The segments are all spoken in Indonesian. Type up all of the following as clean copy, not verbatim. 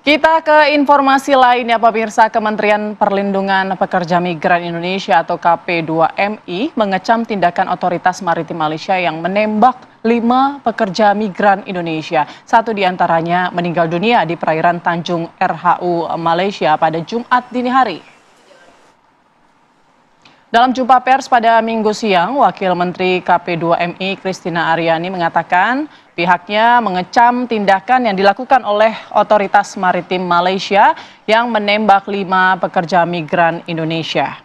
Kita ke informasi lain ya pemirsa. Kementerian Perlindungan Pekerja Migran Indonesia atau KP2MI mengecam tindakan otoritas maritim Malaysia yang menembak 5 pekerja migran Indonesia. 1 diantaranya meninggal dunia di perairan Tanjung RHU Malaysia pada Jumat dini hari. Dalam jumpa pers pada Minggu siang, Wakil Menteri KP2MI Christina Aryani mengatakan pihaknya mengecam tindakan yang dilakukan oleh otoritas maritim Malaysia yang menembak 5 pekerja migran Indonesia.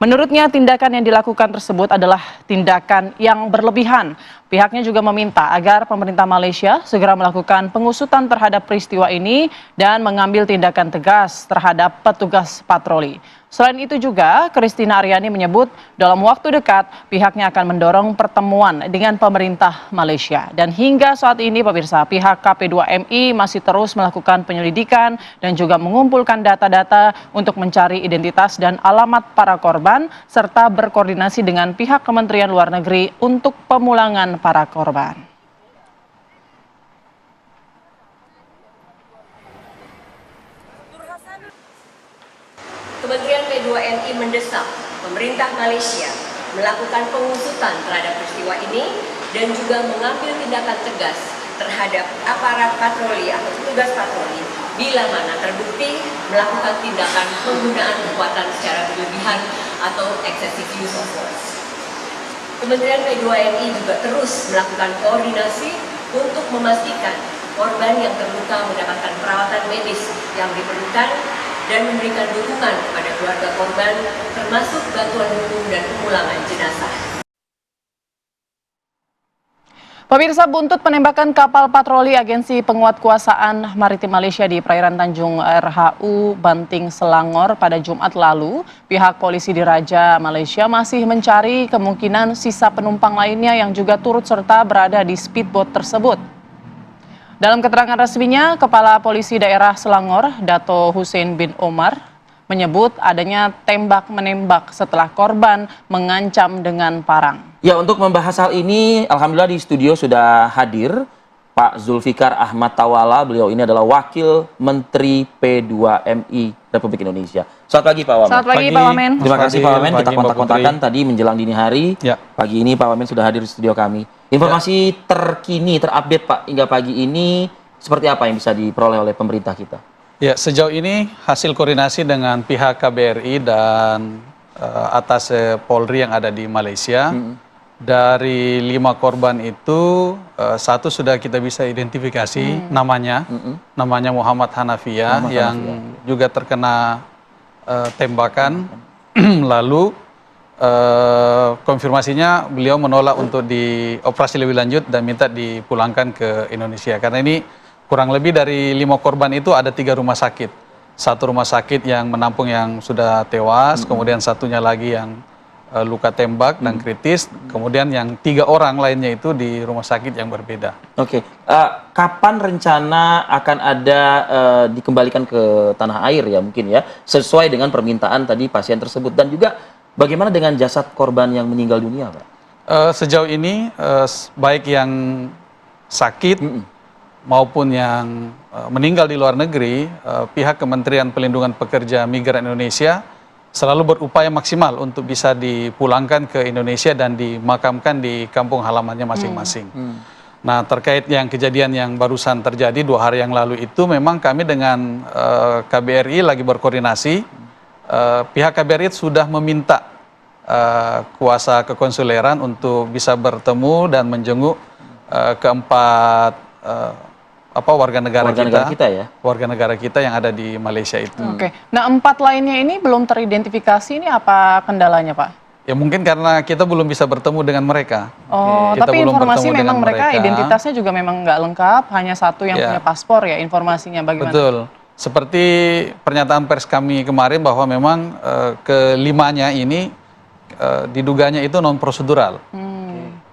Menurutnya tindakan yang dilakukan tersebut adalah tindakan yang berlebihan. Pihaknya juga meminta agar pemerintah Malaysia segera melakukan pengusutan terhadap peristiwa ini dan mengambil tindakan tegas terhadap petugas patroli. Selain itu juga, Christina Aryani menyebut dalam waktu dekat pihaknya akan mendorong pertemuan dengan pemerintah Malaysia. Dan hingga saat ini pemirsa, pihak KP2MI masih terus melakukan penyelidikan dan juga mengumpulkan data-data untuk mencari identitas dan alamat para korban serta berkoordinasi dengan pihak Kementerian Luar Negeri untuk pemulangan para korban. Kementerian P2MI mendesak pemerintah Malaysia melakukan pengusutan terhadap peristiwa ini dan juga mengambil tindakan tegas terhadap aparat patroli atau petugas patroli bila mana terbukti melakukan tindakan penggunaan kekuatan secara berlebihan atau excessive use of force. Kementerian P2MI juga terus melakukan koordinasi untuk memastikan korban yang terluka mendapatkan perawatan medis yang diperlukan dan memberikan dukungan kepada keluarga korban, termasuk bantuan hukum dan pemulangan jenazah. Pemirsa, buntut penembakan kapal patroli Agensi Penguatkuasaan Maritim Malaysia di perairan Tanjung RHU Banting Selangor pada Jumat lalu, pihak polisi di Raja Malaysia masih mencari kemungkinan sisa penumpang lainnya yang juga turut serta berada di speedboat tersebut. Dalam keterangan resminya, Kepala Polisi Daerah Selangor, Dato Hussein bin Omar, menyebut adanya tembak-menembak setelah korban mengancam dengan parang. Ya, untuk membahas hal ini, alhamdulillah di studio sudah hadir Pak Zulfikar Ahmad Tawala. Beliau ini adalah Wakil Menteri P2MI Republik Indonesia. Selamat pagi Pak Wamen. Selamat pagi Pak Wamen. Terima kasih Pak Wamen, kita kontak-kontakan tadi menjelang dini hari. Ya. Pagi ini Pak Wamen sudah hadir di studio kami. Informasi terkini, terupdate Pak, hingga pagi ini seperti apa yang bisa diperoleh oleh pemerintah kita? Ya, sejauh ini hasil koordinasi dengan pihak KBRI dan atas Polri yang ada di Malaysia, dari 5 korban itu 1 sudah kita bisa identifikasi namanya Muhammad Hanafiah yang juga terkena tembakan. Lalu konfirmasinya beliau menolak untuk dioperasi lebih lanjut dan minta dipulangkan ke Indonesia. Karena ini kurang lebih dari 5 korban itu ada 3 rumah sakit. 1 rumah sakit yang menampung yang sudah tewas, kemudian satunya lagi yang luka tembak dan kritis, kemudian yang 3 orang lainnya itu di rumah sakit yang berbeda. Oke, kapan rencana akan ada dikembalikan ke tanah air ya mungkin ya, sesuai dengan permintaan tadi pasien tersebut, dan juga bagaimana dengan jasad korban yang meninggal dunia, Pak? Sejauh ini baik yang sakit maupun yang meninggal di luar negeri, pihak Kementerian Perlindungan Pekerja Migran Indonesia selalu berupaya maksimal untuk bisa dipulangkan ke Indonesia dan dimakamkan di kampung halamannya masing-masing. Nah, terkait yang kejadian yang barusan terjadi 2 hari yang lalu itu, memang kami dengan KBRI lagi berkoordinasi. Pihak KBRI sudah meminta kuasa kekonsuleran untuk bisa bertemu dan menjenguk keempat warga negara kita yang ada di Malaysia itu. Oke. Nah, 4 lainnya ini belum teridentifikasi, ini apa kendalanya Pak? Ya mungkin karena kita belum bisa bertemu dengan mereka. Oh, kita tapi belum informasi bertemu memang dengan mereka identitasnya juga memang nggak lengkap, hanya 1 yang punya paspor ya, informasinya bagaimana? Betul. Seperti pernyataan pers kami kemarin bahwa memang kelimanya ini diduganya itu non prosedural.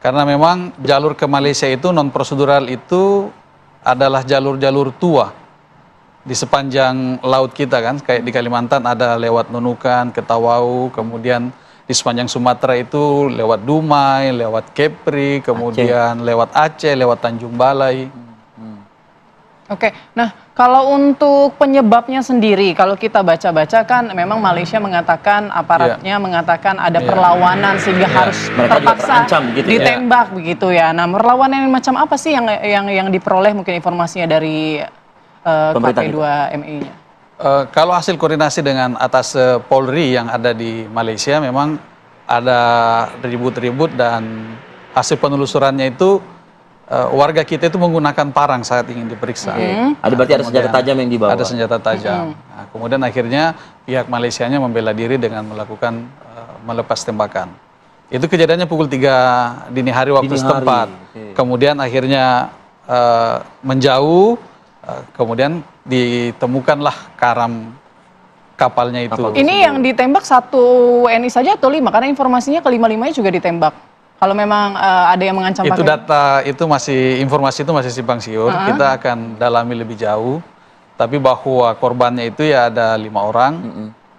Karena memang jalur ke Malaysia itu non prosedural itu adalah jalur-jalur tua di sepanjang laut kita kan, kayak di Kalimantan ada lewat Nunukan, Ketawau, kemudian di sepanjang Sumatera itu lewat Dumai, lewat Kepri, kemudian lewat Aceh, lewat Tanjung Balai. Oke, nah kalau untuk penyebabnya sendiri, kalau kita baca-baca kan memang Malaysia mengatakan, aparatnya mengatakan ada perlawanan sehingga harus Mereka juga terpaksa terancam begitu ya? ditembak begitu ya. Nah, perlawanan yang macam apa sih yang diperoleh mungkin informasinya dari Pemerintah KP2MI-nya? Kalau hasil koordinasi dengan atas Polri yang ada di Malaysia memang ada ribut-ribut dan hasil penelusurannya itu warga kita itu menggunakan parang saat ingin diperiksa. Ada berarti ada senjata tajam yang dibawa. Ada senjata tajam. Nah, kemudian akhirnya pihak Malaysianya membela diri dengan melakukan melepas tembakan. Itu kejadiannya pukul 3 dini hari waktu Dini hari, setempat. oke. Kemudian akhirnya menjauh, kemudian ditemukanlah karam kapalnya itu. Kapal. Ini yang ditembak satu WNI saja atau 5? Karena informasinya kelima-limanya juga ditembak. Kalau memang ada yang mengancam Itu pakai... data itu masih, informasi itu masih simpang siur. Kita akan dalami lebih jauh. Tapi bahwa korbannya itu ya ada 5 orang,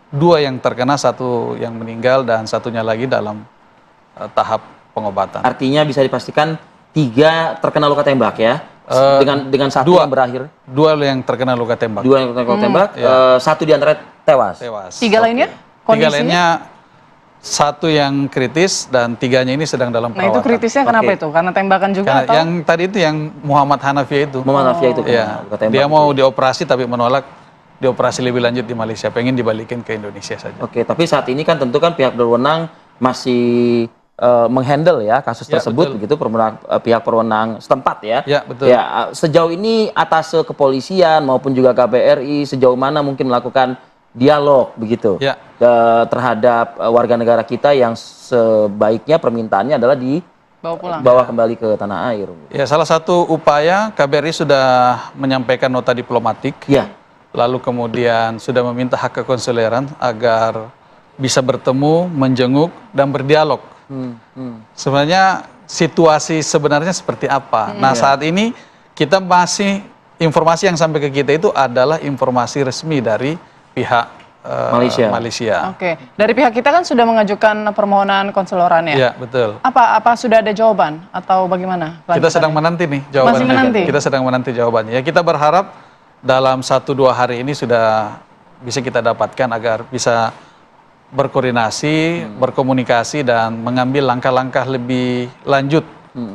2 yang terkena, 1 yang meninggal dan 1-nya lagi dalam tahap pengobatan. Artinya bisa dipastikan 3 terkena luka tembak ya? Dengan 1 2 yang berakhir. 2 yang terkena luka tembak. 2 yang terkena luka tembak, 1 di antara tewas. Tewas. 3 lainnya? 3 Kondisinya? lainnya 1 yang kritis dan 3-nya ini sedang dalam Nah, perawatan. itu kritisnya kenapa Oke. itu? Karena tembakan juga Karena atau? yang tadi itu yang Muhammad Hanafi itu. Muhammad Nafia itu kena Iya, luka tembak. dia mau dioperasi tapi menolak dioperasi lebih lanjut di Malaysia, pengen dibalikin ke Indonesia saja. Oke, tapi saat ini kan tentu kan pihak berwenang masih menghandle ya kasus Ya, tersebut betul. begitu, pihak berwenang setempat ya. Ya, betul. Ya, sejauh ini atas kepolisian maupun juga KBRI sejauh mana mungkin melakukan dialog begitu Ya. terhadap warga negara kita yang sebaiknya permintaannya adalah Bawa pulang. dibawa kembali ke tanah air. Ya, salah satu upaya KBRI sudah menyampaikan nota diplomatik. Ya, Lalu kemudian sudah meminta hak kekonsuleran agar bisa bertemu, menjenguk dan berdialog. Sebenarnya situasi sebenarnya seperti apa? Nah, saat ini kita masih informasi yang sampai ke kita itu adalah informasi resmi dari pihak Malaysia. Oke, dari pihak kita kan sudah mengajukan permohonan konseloran ya? Ya, betul. Apa sudah ada jawaban atau bagaimana? Kita sedang menanti nih jawabannya. Masih menanti? Kita sedang menanti jawabannya. Ya, kita berharap dalam 1-2 hari ini sudah bisa kita dapatkan agar bisa berkoordinasi, berkomunikasi dan mengambil langkah-langkah lebih lanjut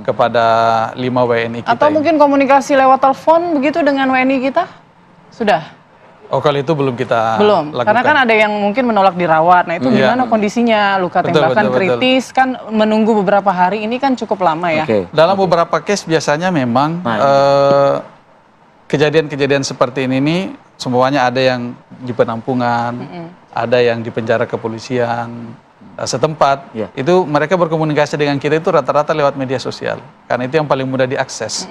kepada 5 WNI kita. Atau ini. mungkin komunikasi lewat telepon begitu dengan WNI kita? Sudah? Oh, kalau itu belum kita Belum, lakukan. karena kan ada yang mungkin menolak dirawat. Nah itu gimana kondisinya? Luka Betul, tembakan betul, betul. kritis, kan menunggu beberapa hari ini kan cukup lama ya. oke. Dalam beberapa case biasanya memang kejadian-kejadian seperti ini nih semuanya ada yang di penampungan, ada yang di penjara kepolisian setempat. Ya. Itu mereka berkomunikasi dengan kita itu rata-rata lewat media sosial. Karena itu yang paling mudah diakses.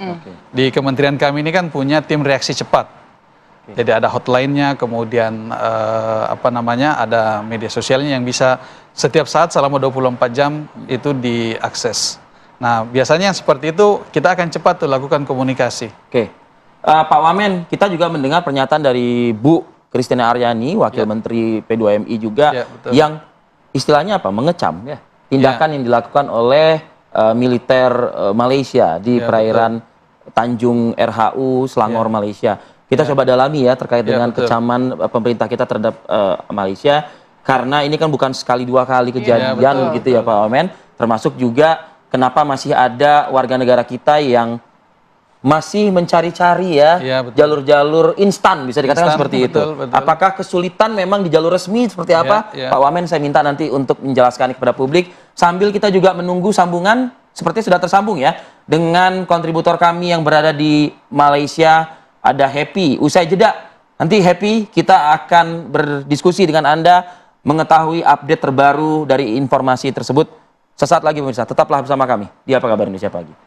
Di kementerian kami ini kan punya tim reaksi cepat. Jadi ada hotline-nya, kemudian ada media sosialnya yang bisa setiap saat selama 24 jam itu diakses. Nah, biasanya yang seperti itu kita akan cepat tuh lakukan komunikasi. Oke. Pak Wamen, kita juga mendengar pernyataan dari Bu Christina Aryani, Wakil Menteri P2MI juga, Ya, betul. yang istilahnya apa? Mengecam ya tindakan yang dilakukan oleh militer Malaysia di Ya, perairan Tanjung RHU Selangor Malaysia. Kita coba dalami ya terkait Ya, dengan betul. kecaman pemerintah kita terhadap Malaysia, karena ini kan bukan sekali 2 kali kejadian betul, gitu ya Pak Wamen, termasuk juga kenapa masih ada warga negara kita yang masih mencari-cari ya Iya, betul. jalur-jalur instan, bisa dikatakan Instan, seperti itu. betul, betul. Apakah kesulitan memang di jalur resmi seperti apa? Iya. Pak Wamen, saya minta nanti untuk menjelaskan kepada publik sambil kita juga menunggu sambungan seperti sudah tersambung ya dengan kontributor kami yang berada di Malaysia, ada Happy. Usai jeda nanti Happy kita akan berdiskusi dengan Anda mengetahui update terbaru dari informasi tersebut. Sesaat lagi pemirsa, tetaplah bersama kami di Apa Kabar Indonesia Pagi.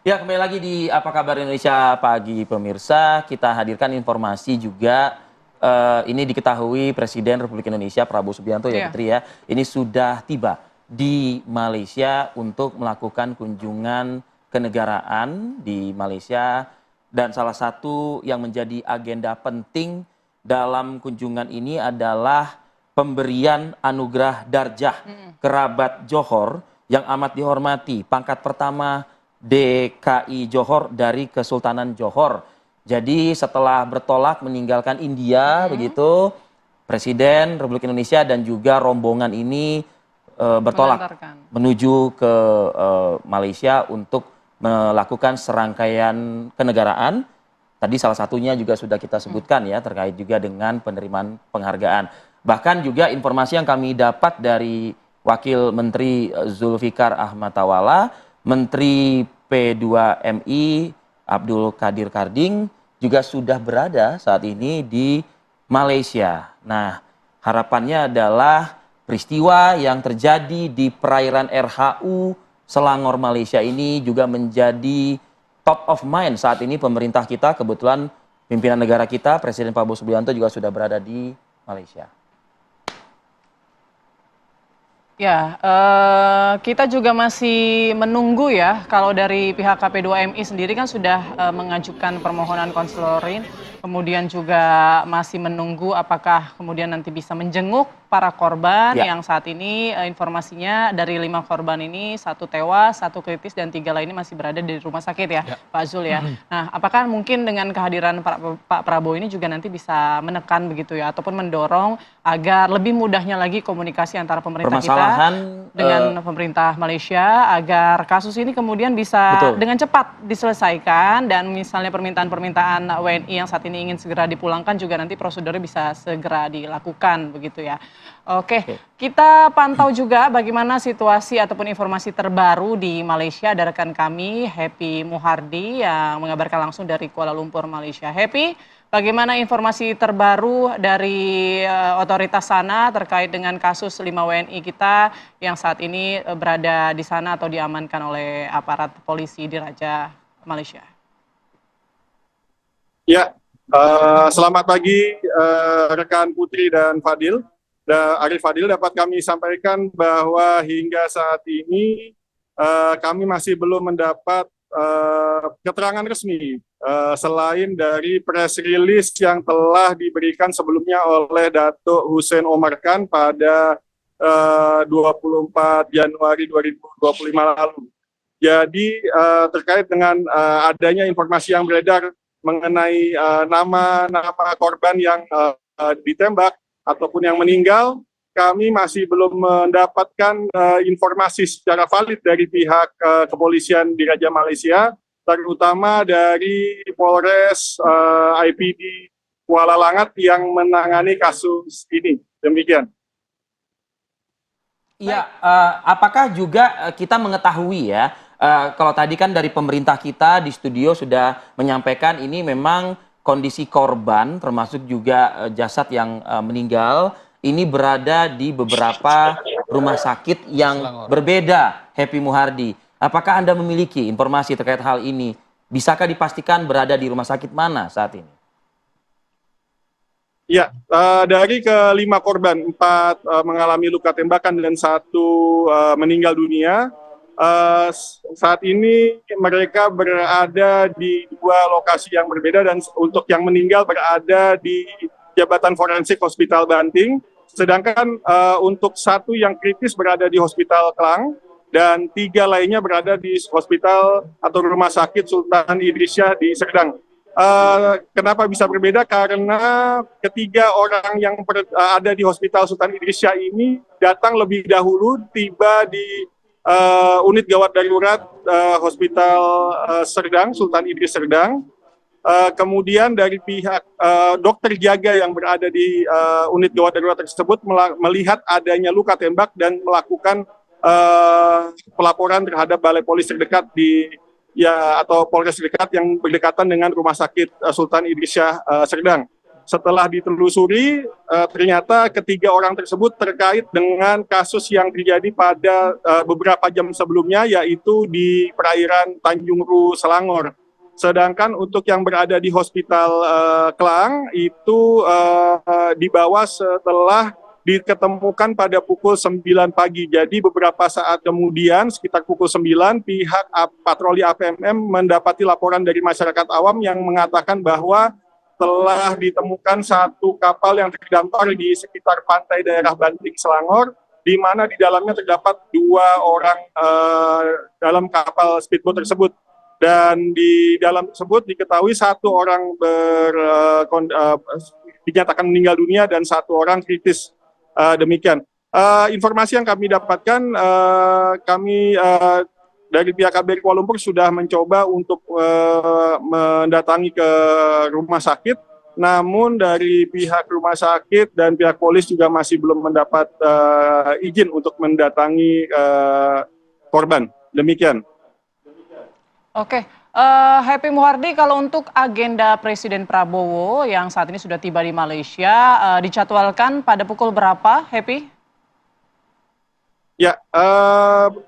Ya, kembali lagi di Apa Kabar Indonesia Pagi pemirsa. Kita hadirkan informasi juga, ini diketahui Presiden Republik Indonesia Prabowo Subianto ya Iya. Putri ya, ini sudah tiba di Malaysia untuk melakukan kunjungan kenegaraan di Malaysia, dan salah satu yang menjadi agenda penting dalam kunjungan ini adalah pemberian anugerah Darjah Kerabat Johor yang amat dihormati, pangkat pertama DKI Johor dari Kesultanan Johor. Jadi setelah bertolak meninggalkan India begitu, Presiden Republik Indonesia dan juga rombongan ini bertolak Mengantarkan. menuju ke Malaysia untuk melakukan serangkaian kenegaraan. Tadi salah satunya juga sudah kita sebutkan ya, terkait juga dengan penerimaan penghargaan. Bahkan juga informasi yang kami dapat dari Wakil Menteri Zulfikar Ahmad Tawala, Menteri P2MI Abdul Qadir Karding juga sudah berada saat ini di Malaysia. Nah, harapannya adalah peristiwa yang terjadi di perairan RHU Selangor Malaysia ini juga menjadi top of mind saat ini pemerintah kita. Kebetulan pimpinan negara kita, Presiden Prabowo Subianto juga sudah berada di Malaysia. Ya, kita juga masih menunggu ya, kalau dari pihak KP2MI sendiri kan sudah mengajukan permohonan konselorin, kemudian juga masih menunggu apakah kemudian nanti bisa menjenguk para korban Ya. yang saat ini informasinya dari 5 korban ini 1 tewas, 1 kritis dan 3 lainnya masih berada di rumah sakit ya, Pak Zul ya. Nah, apakah mungkin dengan kehadiran Pak Prabowo ini juga nanti bisa menekan begitu ya, ataupun mendorong agar lebih mudahnya lagi komunikasi antara pemerintah kita Permasalahan dengan pemerintah Malaysia agar kasus ini kemudian bisa Betul. dengan cepat diselesaikan dan misalnya permintaan-permintaan WNI yang saat ini ingin segera dipulangkan juga nanti prosedurnya bisa segera dilakukan begitu ya. Oke, kita pantau juga bagaimana situasi ataupun informasi terbaru di Malaysia. Ada rekan kami Happy Muhardi yang mengabarkan langsung dari Kuala Lumpur, Malaysia. Happy, bagaimana informasi terbaru dari otoritas sana terkait dengan kasus 5 WNI kita yang saat ini berada di sana atau diamankan oleh aparat polisi di Raja Malaysia? Ya, selamat pagi rekan Putri dan Fadil. Arif Fadil, dapat kami sampaikan bahwa hingga saat ini kami masih belum mendapat keterangan resmi selain dari press release yang telah diberikan sebelumnya oleh Datuk Hussein Omar Khan pada 24 Januari 2025 lalu. Jadi terkait dengan adanya informasi yang beredar mengenai nama korban yang ditembak ataupun yang meninggal, kami masih belum mendapatkan informasi secara valid dari pihak kepolisian di Raja Malaysia, terutama dari Polres IPD Kuala Langat yang menangani kasus ini. Demikian. Iya, apakah juga kita mengetahui ya, kalau tadi kan dari pemerintah kita di studio sudah menyampaikan ini memang kondisi korban termasuk juga jasad yang meninggal ini berada di beberapa rumah sakit yang Selangor. berbeda, Happy Muhardi. Apakah Anda memiliki informasi terkait hal ini? Bisakah dipastikan berada di rumah sakit mana saat ini? Ya, dari kelima korban, 4 mengalami luka tembakan dan 1 meninggal dunia. Saat ini mereka berada di 2 lokasi yang berbeda dan untuk yang meninggal berada di Jabatan Forensik Hospital Banting, sedangkan untuk 1 yang kritis berada di Hospital Klang dan 3 lainnya berada di hospital atau rumah sakit Sultan Idrisyah di Serdang. Kenapa bisa berbeda? Karena ketiga orang yang ada di Hospital Sultan Idrisyah ini datang lebih dahulu, tiba di unit gawat darurat Hospital Serdang, Sultan Idris Serdang. Kemudian dari pihak dokter jaga yang berada di unit gawat darurat tersebut melihat adanya luka tembak dan melakukan pelaporan terhadap balai polis terdekat atau Polres terdekat yang berdekatan dengan rumah sakit Sultan Idrisyah Serdang. Setelah ditelusuri, ternyata ketiga orang tersebut terkait dengan kasus yang terjadi pada beberapa jam sebelumnya, yaitu di perairan Tanjung Ru, Selangor. Sedangkan untuk yang berada di Hospital Klang itu dibawa setelah diketemukan pada pukul 9 pagi. Jadi beberapa saat kemudian, sekitar pukul 9, pihak patroli APMM mendapati laporan dari masyarakat awam yang mengatakan bahwa telah ditemukan 1 kapal yang terdampar di sekitar pantai daerah Banting, Selangor, di mana di dalamnya terdapat 2 orang dalam kapal speedboat tersebut. Dan di dalam tersebut diketahui 1 orang dinyatakan meninggal dunia dan 1 orang kritis. Demikian. Informasi yang kami dapatkan, kami dari pihak KBRI Kuala Lumpur sudah mencoba untuk mendatangi ke rumah sakit, namun dari pihak rumah sakit dan pihak polis juga masih belum mendapat izin untuk mendatangi korban. Demikian. Oke, Happy Muhardi, kalau untuk agenda Presiden Prabowo yang saat ini sudah tiba di Malaysia, dijadwalkan pada pukul berapa, Happy? Ya,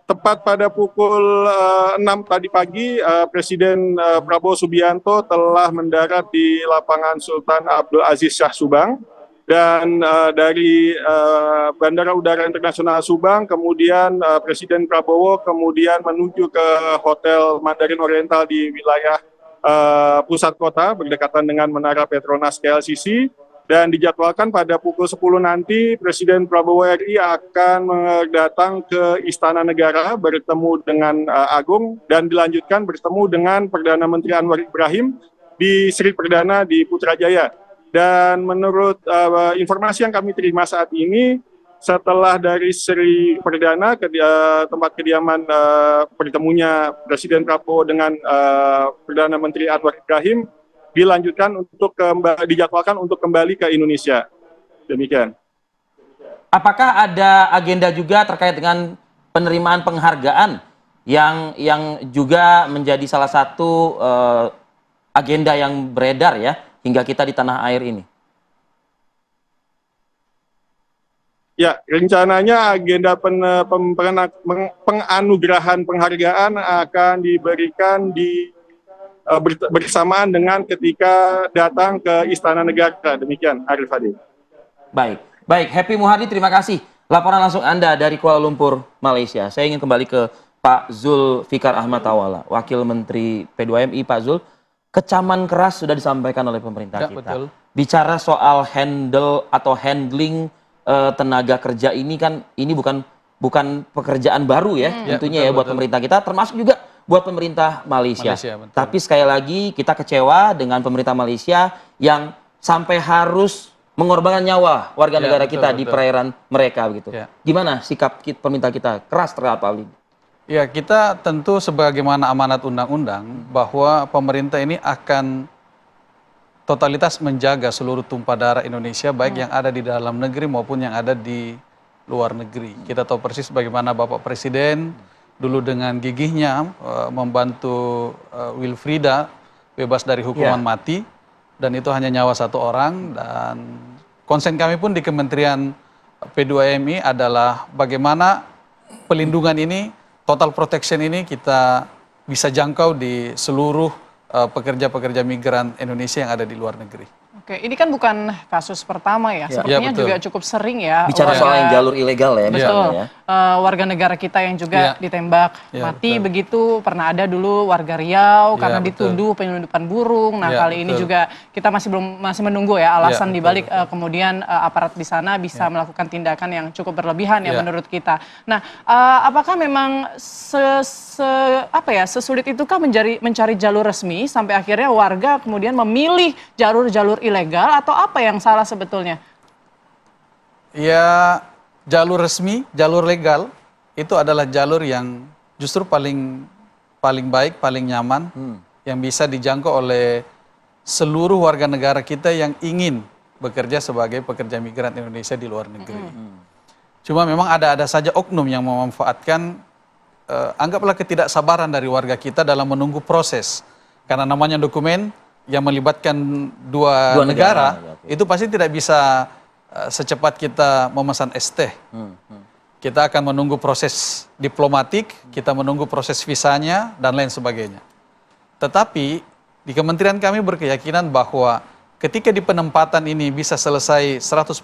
tepat pada pukul 6 tadi pagi, Presiden Prabowo Subianto telah mendarat di lapangan Sultan Abdul Aziz Shah Subang. Dan dari Bandara Udara Internasional Subang, kemudian Presiden Prabowo kemudian menuju ke Hotel Mandarin Oriental di wilayah pusat kota berdekatan dengan Menara Petronas KLCC. Dan dijadwalkan pada pukul 10 nanti Presiden Prabowo RI akan datang ke Istana Negara bertemu dengan Agung dan dilanjutkan bertemu dengan Perdana Menteri Anwar Ibrahim di Sri Perdana di Putrajaya. Dan menurut informasi yang kami terima saat ini, setelah dari Sri Perdana ke tempat kediaman bertemunya Presiden Prabowo dengan Perdana Menteri Anwar Ibrahim, dilanjutkan untuk dijadwalkan untuk kembali ke Indonesia. Demikian. Apakah ada agenda juga terkait dengan penerimaan penghargaan yang juga menjadi salah satu agenda yang beredar ya hingga kita di tanah air ini? Ya, rencananya agenda penganugerahan penghargaan akan diberikan bersamaan dengan ketika datang ke Istana Negara. Demikian, Arif Hadi. Baik, Happy Muhardi, terima kasih. Laporan langsung Anda dari Kuala Lumpur, Malaysia. Saya ingin kembali ke Pak Zulfikar Ahmad Tawala, Wakil Menteri P2MI. Pak Zul, kecaman keras sudah disampaikan oleh pemerintah Ya, kita. betul. Bicara soal handling tenaga kerja ini kan ini bukan pekerjaan baru ya tentunya betul, ya buat betul. pemerintah kita, termasuk juga buat pemerintah Malaysia. Betul. Tapi sekali lagi kita kecewa dengan pemerintah Malaysia yang sampai harus mengorbankan nyawa warga negara betul, kita di betul. perairan mereka begitu. Ya. Gimana sikap pemerintah kita keras terhadap hal ini? Ya, kita tentu sebagaimana amanat undang-undang bahwa pemerintah ini akan totalitas menjaga seluruh tumpah darah Indonesia, baik yang ada di dalam negeri maupun yang ada di luar negeri. Kita tahu persis bagaimana Bapak Presiden dulu dengan gigihnya membantu Wilfrida bebas dari hukuman mati, dan itu hanya nyawa 1 orang. Dan konsen kami pun di Kementerian P2MI adalah bagaimana pelindungan ini, total protection ini kita bisa jangkau di seluruh pekerja-pekerja migran Indonesia yang ada di luar negeri. Oke, ini kan bukan kasus pertama ya, sepertinya betul. juga cukup sering ya. Bicara soal yang jalur ilegal ya Betul, misalnya ya. Warga negara kita yang juga ditembak mati betul. begitu. Pernah ada dulu warga Riau karena betul. dituduh penyelundupan burung. Nah, kali ini betul. juga kita masih menunggu ya alasan betul, dibalik kemudian aparat di sana bisa melakukan tindakan yang cukup berlebihan ya menurut kita. Nah, apakah memang sesulit itukah mencari jalur resmi sampai akhirnya warga kemudian memilih jalur-jalur ilegal, atau apa yang salah sebetulnya? Ya, jalur resmi, jalur legal itu adalah jalur yang justru paling baik, paling nyaman, yang bisa dijangkau oleh seluruh warga negara kita yang ingin bekerja sebagai pekerja migran Indonesia di luar negeri. Cuma memang ada saja oknum yang memanfaatkan, anggaplah ketidaksabaran dari warga kita dalam menunggu proses. Karena namanya dokumen yang melibatkan dua negara, itu pasti tidak bisa secepat kita memesan ST. Kita akan menunggu proses diplomatik, kita menunggu proses visanya, dan lain sebagainya. Tetapi di kementerian kami berkeyakinan bahwa ketika di penempatan ini bisa selesai 100%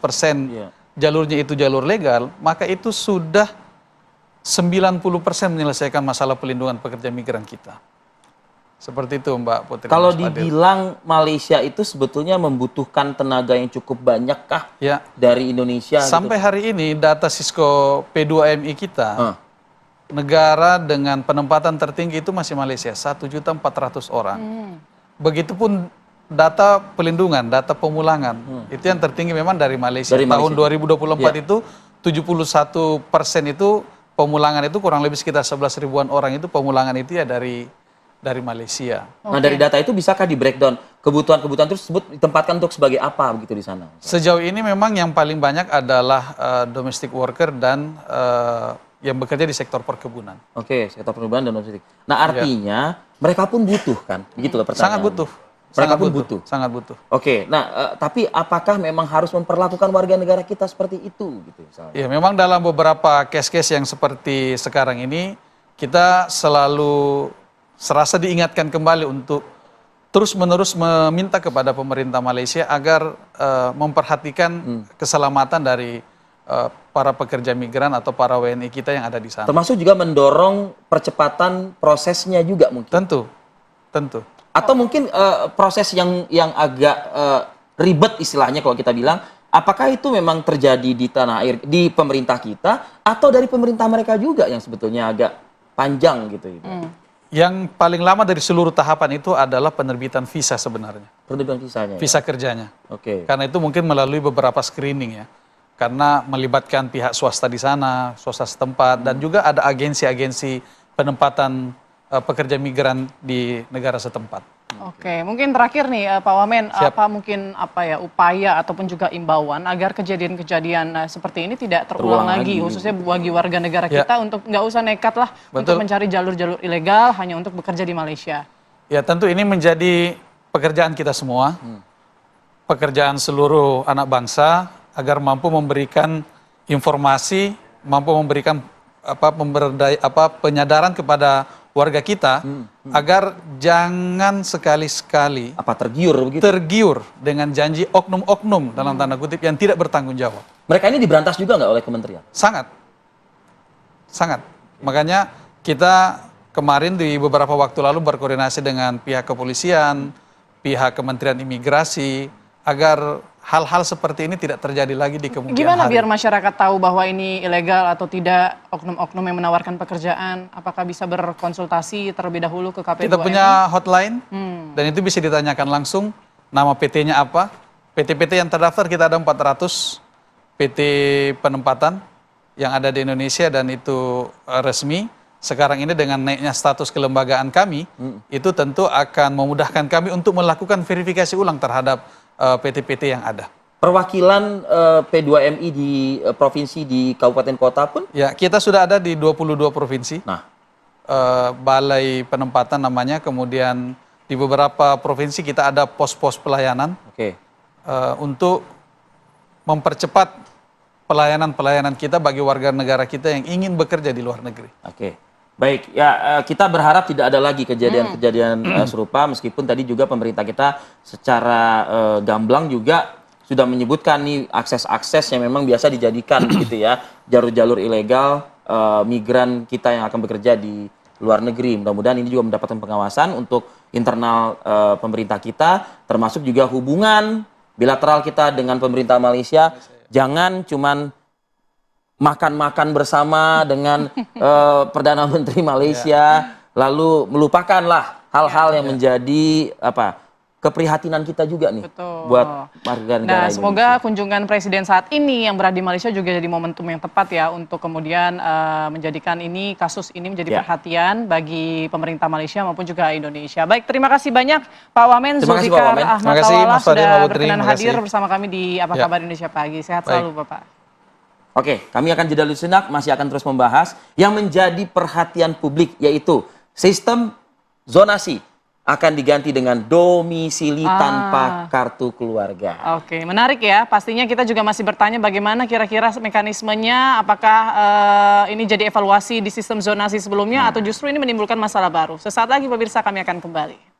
jalurnya itu jalur legal, maka itu sudah 90% menyelesaikan masalah pelindungan pekerja migran kita. Seperti itu Mbak Putri. Kalau Mas Fadil. dibilang Malaysia itu sebetulnya membutuhkan tenaga yang cukup banyak kah Ya. dari Indonesia? Sampai hari ini data Cisco P2MI kita, negara dengan penempatan tertinggi itu masih Malaysia, 1.400.000 orang. Begitupun data pelindungan, data pemulangan, itu yang tertinggi memang dari Malaysia. Dari Tahun Malaysia. 2024 itu 71% itu pemulangan itu kurang lebih sekitar 11 ribuan orang itu pemulangan itu ya dari Malaysia. Nah, dari data itu bisakah di breakdown kebutuhan-kebutuhan tersebut ditempatkan untuk sebagai apa begitu di sana? Sejauh ini memang yang paling banyak adalah domestic worker dan yang bekerja di sektor perkebunan. Oke, sektor perkebunan dan logistik. Nah, artinya mereka pun butuh kan? Begitu loh pertanyaannya. Sangat butuh. Mereka Sangat pun butuh. Sangat butuh. Oke, nah tapi apakah memang harus memperlakukan warga negara kita seperti itu gitu misalnya? Ya, memang dalam beberapa case-case yang seperti sekarang ini kita selalu serasa diingatkan kembali untuk terus-menerus meminta kepada pemerintah Malaysia agar memperhatikan keselamatan dari para pekerja migran atau para WNI kita yang ada di sana. Termasuk juga mendorong percepatan prosesnya juga mungkin. Tentu, tentu. Atau mungkin proses yang agak ribet istilahnya kalau kita bilang, apakah itu memang terjadi di tanah air, di pemerintah kita, atau dari pemerintah mereka juga yang sebetulnya agak panjang gitu. Yang paling lama dari seluruh tahapan itu adalah penerbitan visa sebenarnya. Penerbitan visanya. Visa kerjanya. Oke. Karena itu mungkin melalui beberapa screening ya. Karena melibatkan pihak swasta di sana, swasta setempat, dan juga ada agensi-agensi penempatan pekerja migran di negara setempat. Oke, mungkin terakhir nih Pak Wamen, Siap. apa ya upaya ataupun juga imbauan agar kejadian-kejadian seperti ini tidak terulang lagi, khususnya bagi warga negara Ya. kita untuk nggak usah nekat lah untuk Betul. mencari jalur-jalur ilegal hanya untuk bekerja di Malaysia. Ya tentu ini menjadi pekerjaan kita semua, pekerjaan seluruh anak bangsa agar mampu memberikan informasi, mampu memberikan penyadaran kepada warga kita agar jangan sekali-sekali Apa tergiur begitu? tergiur dengan janji oknum-oknum dalam tanda kutip yang tidak bertanggung jawab. Mereka ini diberantas juga nggak oleh kementerian? Sangat. Sangat. Makanya kita kemarin di beberapa waktu lalu berkoordinasi dengan pihak kepolisian, pihak Kementerian Imigrasi, agar hal-hal seperti ini tidak terjadi lagi di kemudian Gimana hari. biar masyarakat tahu bahwa ini ilegal atau tidak, oknum-oknum yang menawarkan pekerjaan? Apakah bisa berkonsultasi terlebih dahulu ke KP2MI? Kita punya hotline, dan itu bisa ditanyakan langsung, nama PT-nya apa. PT-PT yang terdaftar kita ada 400 PT penempatan yang ada di Indonesia dan itu resmi. Sekarang ini dengan naiknya status kelembagaan kami, itu tentu akan memudahkan kami untuk melakukan verifikasi ulang terhadap PT-PT yang ada. Perwakilan P2MI di provinsi di kabupaten kota pun? Ya, kita sudah ada di 22 provinsi. Nah, Balai penempatan namanya, kemudian di beberapa provinsi kita ada pos-pos pelayanan oke. untuk mempercepat pelayanan-pelayanan kita bagi warga negara kita yang ingin bekerja di luar negeri. Oke, baik. Ya, kita berharap tidak ada lagi kejadian-kejadian serupa, meskipun tadi juga pemerintah kita secara gamblang juga sudah menyebutkan nih akses-akses yang memang biasa dijadikan gitu ya, jalur-jalur ilegal migran kita yang akan bekerja di luar negeri. Mudah-mudahan ini juga mendapatkan pengawasan untuk internal pemerintah kita, termasuk juga hubungan bilateral kita dengan pemerintah Malaysia. Jangan cuman makan-makan bersama dengan Perdana Menteri Malaysia, lalu melupakanlah hal-hal yang menjadi keprihatinan kita juga nih. Betul. Buat warga negara Nah, semoga Indonesia. kunjungan Presiden saat ini yang berada di Malaysia juga jadi momentum yang tepat ya untuk kemudian menjadikan kasus ini menjadi Ya. perhatian bagi pemerintah Malaysia maupun juga Indonesia. Baik, terima kasih banyak Pak Wamen Terima kasih, Pak Zulfikar Wamen. Ahmad Terima kasih, Tawala Mas Fadil, sudah Mbak Putri. berkenan Terima hadir kasih. bersama kami di Apa Ya. Kabar Indonesia Pagi. Sehat Baik. selalu Bapak. Oke, kami akan jeda dulu sejenak, masih akan terus membahas yang menjadi perhatian publik, yaitu sistem zonasi akan diganti dengan domisili tanpa kartu keluarga. Oke, menarik ya. Pastinya kita juga masih bertanya bagaimana kira-kira mekanismenya, apakah ini jadi evaluasi di sistem zonasi sebelumnya atau justru ini menimbulkan masalah baru. Sesaat lagi pemirsa kami akan kembali.